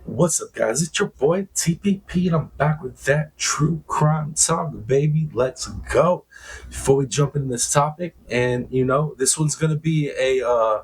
What's up, guys? It's your boy TPP, and I'm back with that true crime talk, baby. Let's go. Before we jump into this topic, and this one's gonna be a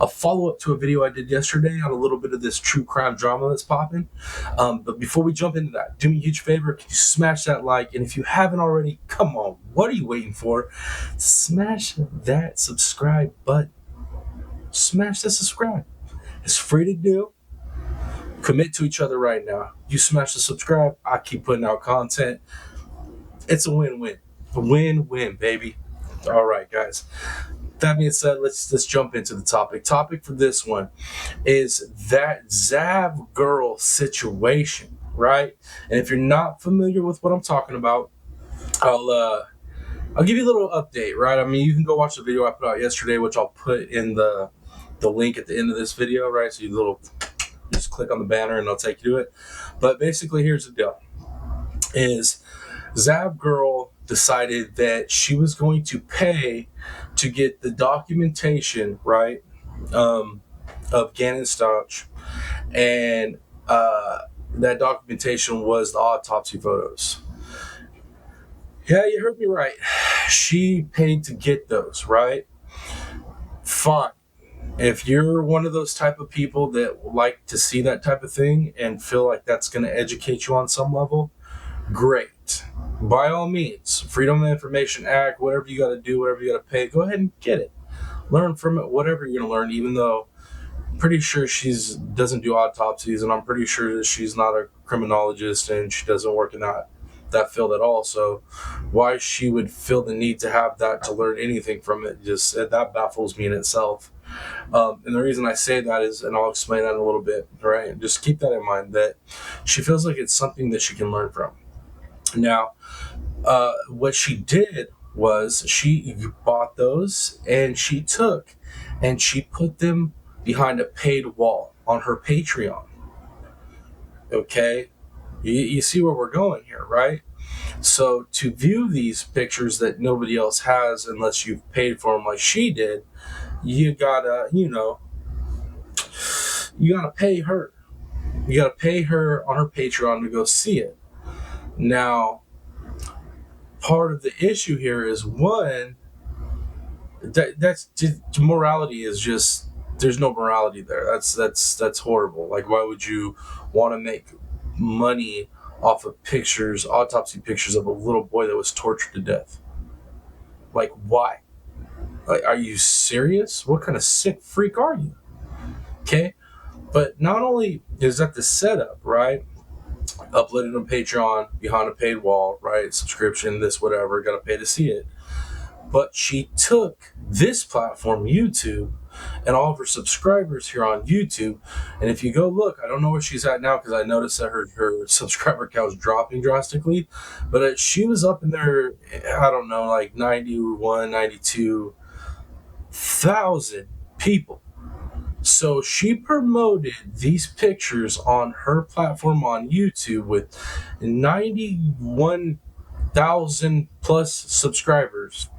follow up to a video I did yesterday on a little bit of this true crime drama that's popping. But before we jump into that, do me a huge favor: can you smash that like? And if you haven't already, come on, what are you waiting for? Smash that subscribe button. Smash that subscribe. It's free to do. Commit to each other right now. You smash the subscribe, I keep putting out content. It's a win-win. A win-win, baby. All right, guys. That being said, let's jump into the topic. Topic for this one is that Zav girl situation, right? And if you're not familiar with what I'm talking about, I'll give you a little update, right? I mean, you can go watch the video I put out yesterday, which I'll put in the link at the end of this video, right? So you just click on the banner and it'll take you to it. But basically, here's the deal: is Zab girl decided that she was going to pay to get the documentation, right, of Gannon Stauch, and that documentation was the autopsy photos. Yeah, you heard me right. She paid to get those, right? Fine. If you're one of those type of people that like to see that type of thing and feel like that's going to educate you on some level, great. By all means, Freedom of Information Act, whatever you got to do, whatever you got to pay, go ahead and get it. Learn from it, whatever you're going to learn, even though I'm pretty sure she doesn't do autopsies, and I'm pretty sure that she's not a criminologist and she doesn't work in that field at all. So why she would feel the need to have that to learn anything from it, just that baffles me in itself. And the reason I say that is, and I'll explain that in a little bit, right? Just keep that in mind, that she feels like it's something that she can learn from. Now, what she did was she bought those and she took and she put them behind a paid wall on her Patreon. Okay? You see where we're going here, right? So to view these pictures that nobody else has unless you've paid for them like she did, you gotta pay her. You gotta pay her on her Patreon to go see it. Now, part of the issue here is, one, that's morality is just, there's no morality there. That's horrible. Like, why would you want to make money off of pictures, autopsy pictures of a little boy that was tortured to death? Like, why? Like, are you serious? What kind of sick freak are you? Okay. But not only is that the setup, right? Uploaded on Patreon behind a paid wall, right? Subscription, this, whatever, gotta pay to see it. But she took this platform, YouTube, and all of her subscribers here on YouTube. And if you go look, I don't know where she's at now because I noticed that her subscriber count is dropping drastically. But she was up in there, I don't know, like 91, 92,000 people. So she promoted these pictures on her platform on YouTube with 91,000 plus subscribers.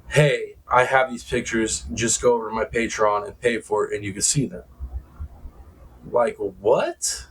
Hey, I have these pictures. Just go over to my Patreon and pay for it, and you can see them. Like, what?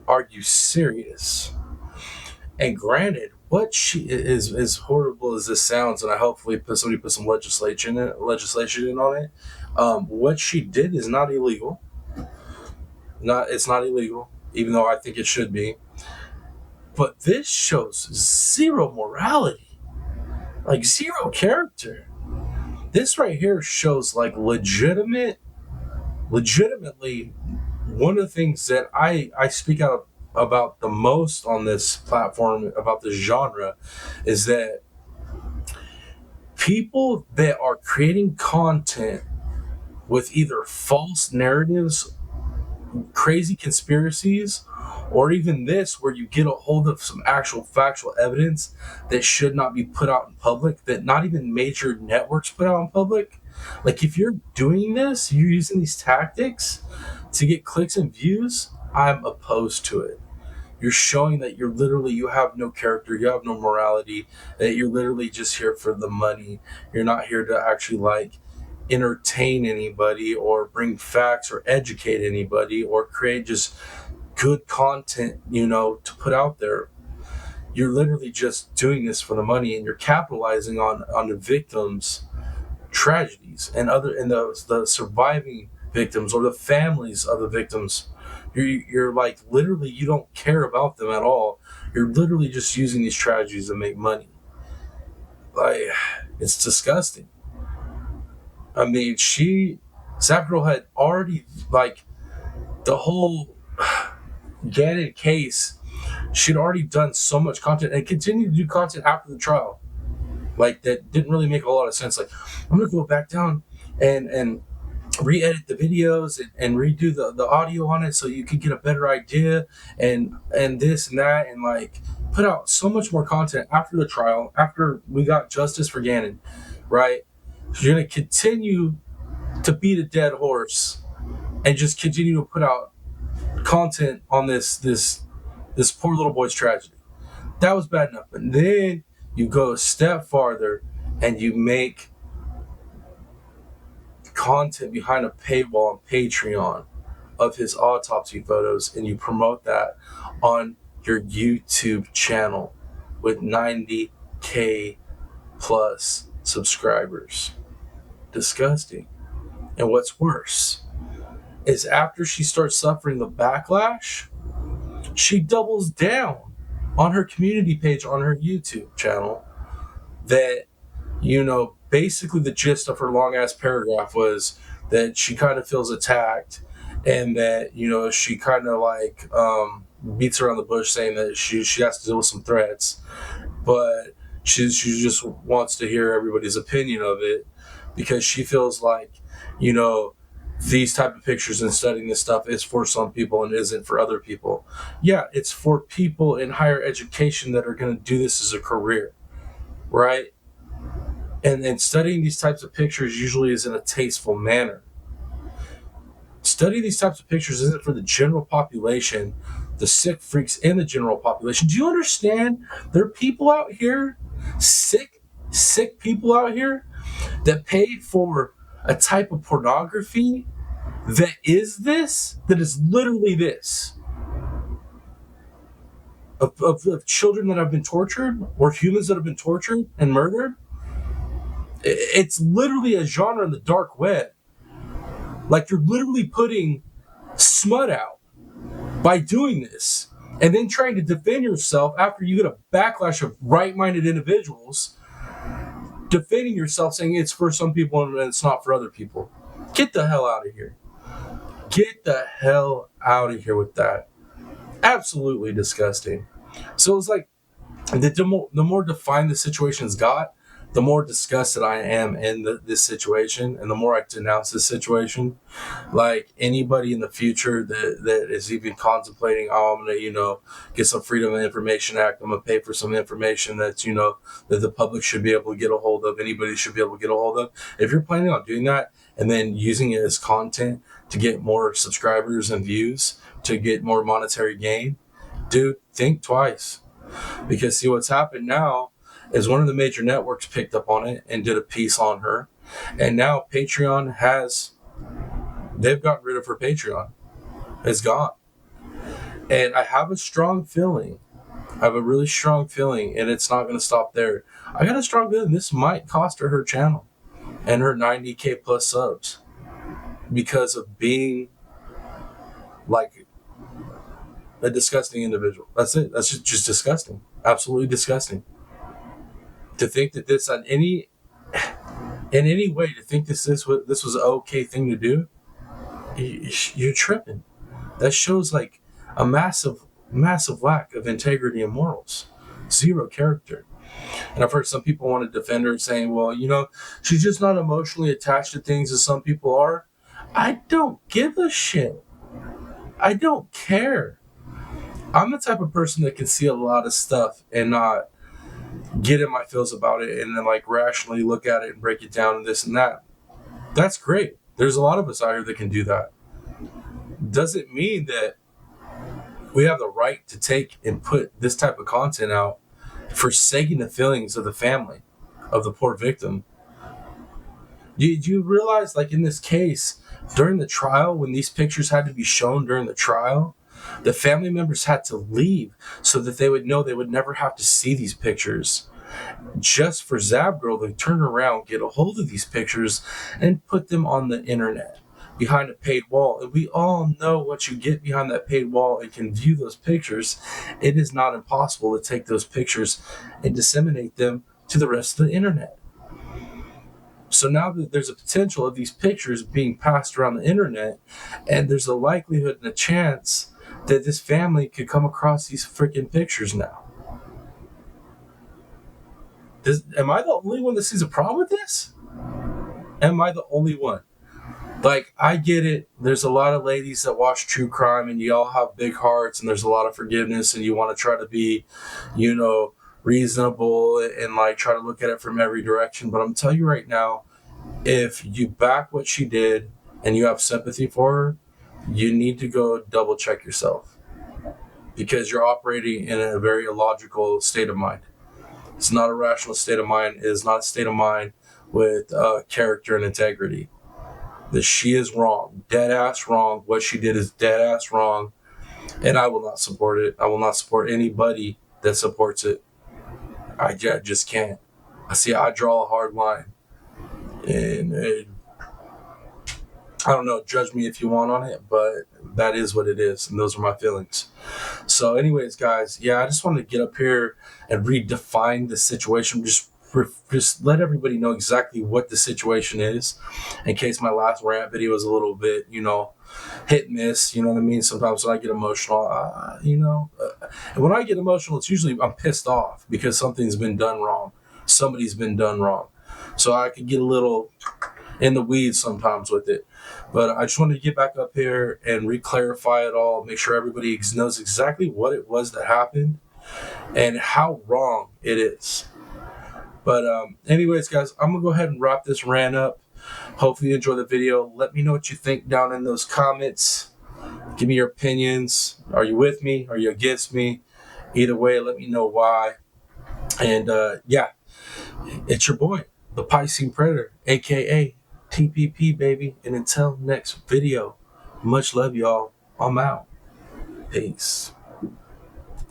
Are you serious? And granted, what she is, as horrible as this sounds, and I hopefully somebody put some legislation in on it. What she did is not illegal. It's not illegal, even though I think it should be. But this shows zero morality, like zero character. This right here shows like legitimately one of the things that I speak out about the most on this platform about this genre is that people that are creating content with either false narratives, crazy conspiracies, or even this where you get a hold of some actual factual evidence that should not be put out in public, that not even major networks put out in public. Like, if you're doing this, you're using these tactics to get clicks and views, I'm opposed to it. You're showing that you have no character, you have no morality, that you're literally just here for the money. You're not here to actually, like, entertain anybody or bring facts or educate anybody or create just good content, to put out there. You're literally just doing this for the money, and you're capitalizing on the victims' tragedies and the surviving victims or the families of the victims. You're like, literally, you don't care about them at all. You're literally just using these tragedies to make money. Like, it's disgusting. I mean, that girl had already, like, the whole Gannon case, she'd already done so much content and continued to do content after the trial. Like, that didn't really make a lot of sense. Like, I'm going to go back down and re-edit the videos and redo the audio on it so you could get a better idea and this and that, and like put out so much more content after the trial, after we got justice for Gannon, right? So you're going to continue to beat a dead horse and just continue to put out content on this poor little boy's tragedy. That was bad enough. But then you go a step farther and you make content behind a paywall on Patreon of his autopsy photos, and you promote that on your YouTube channel with 90K plus subscribers. Disgusting. And what's worse is after she starts suffering the backlash, she doubles down on her community page on her YouTube channel that, basically the gist of her long ass paragraph was that she kind of feels attacked, and that, she kind of like beats around the bush saying that she has to deal with some threats, but she just wants to hear everybody's opinion of it, because she feels like, these type of pictures and studying this stuff is for some people and isn't for other people. Yeah, it's for people in higher education that are going to do this as a career, right? And studying these types of pictures usually is in a tasteful manner. Studying these types of pictures isn't for the general population, the sick freaks in the general population. Do you understand? There are people out here, sick people out here, that pay for a type of pornography that is literally this. Of children that have been tortured, or humans that have been tortured and murdered. It's literally a genre in the dark web. Like, you're literally putting smut out by doing this, and then trying to defend yourself after you get a backlash of right-minded individuals defending yourself, saying it's for some people and it's not for other people. Get the hell out of here. Get the hell out of here with that. Absolutely disgusting. So it's like, the more defined the situation's got, the more disgusted I am in this situation, and the more I denounce this situation. Like, anybody in the future that is even contemplating, I'm going to, get some Freedom of Information Act, I'm going to pay for some information that's, that the public should be able to get a hold of, anybody should be able to get a hold of. If you're planning on doing that and then using it as content to get more subscribers and views, to get more monetary gain, dude, think twice. Because see, what's happened now is one of the major networks picked up on it and did a piece on her. And now Patreon they've got rid of her Patreon. It's gone. And I have a really strong feeling, and it's not going to stop there. I got a strong feeling this might cost her channel and her 90K plus subs, because of being like a disgusting individual. That's it. That's just disgusting. Absolutely disgusting. To think that this in any way, to think this was an okay thing to do, you're tripping. That shows like a massive lack of integrity and morals. Zero character. And I've heard some people want to defend her, saying, well, she's just not emotionally attached to things as some people are. I don't give a shit. I don't care. I'm the type of person that can see a lot of stuff and not get in my feels about it, and then like rationally look at it and break it down and this and that. That's great. There's a lot of us out here that can do that. Doesn't mean that we have the right to take and put this type of content out, forsaking the feelings of the family of the poor victim, Do you realize, like in this case, during the trial, when these pictures had to be shown during the trial, the family members had to leave so that they would know they would never have to see these pictures. Just for Zab Girl to turn around, get a hold of these pictures, and put them on the internet behind a paid wall. And we all know what you get behind that paid wall and can view those pictures. It is not impossible to take those pictures and disseminate them to the rest of the internet. So now that there's a potential of these pictures being passed around the internet, and there's a likelihood and a chance that this family could come across these freaking pictures now. Am I the only one that sees a problem with this? Am I the only one? Like, I get it. There's a lot of ladies that watch true crime, and you all have big hearts, and there's a lot of forgiveness, and you want to try to be, reasonable and like try to look at it from every direction. But I'm telling you right now, if you back what she did and you have sympathy for her, you need to go double check yourself, because you're operating in a very illogical state of mind. It's not a rational state of mind. It is not a state of mind with character and integrity. That she is wrong, dead ass wrong. What she did is dead ass wrong, and I will not support it. I will not support anybody that supports it. I just can't. I draw a hard line, and I don't know. Judge me if you want on it, but that is what it is, and those are my feelings. So, anyways, guys, I just wanted to get up here and redefine the situation. Just let everybody know exactly what the situation is, in case my last rant video was a little bit, hit and miss. You know what I mean? Sometimes when I get emotional, and when I get emotional, it's usually I'm pissed off because something's been done wrong. Somebody's been done wrong. So I could get a little in the weeds sometimes with it. But I just wanted to get back up here and re-clarify it all, make sure everybody knows exactly what it was that happened and how wrong it is. But anyways, guys, I'm going to go ahead and wrap this rant up. Hopefully you enjoy the video. Let me know what you think down in those comments. Give me your opinions. Are you with me? Are you against me? Either way, let me know why. And it's your boy, the Piscine Predator, a.k.a. TPP, baby. And until next video, much love, y'all. I'm out. Peace.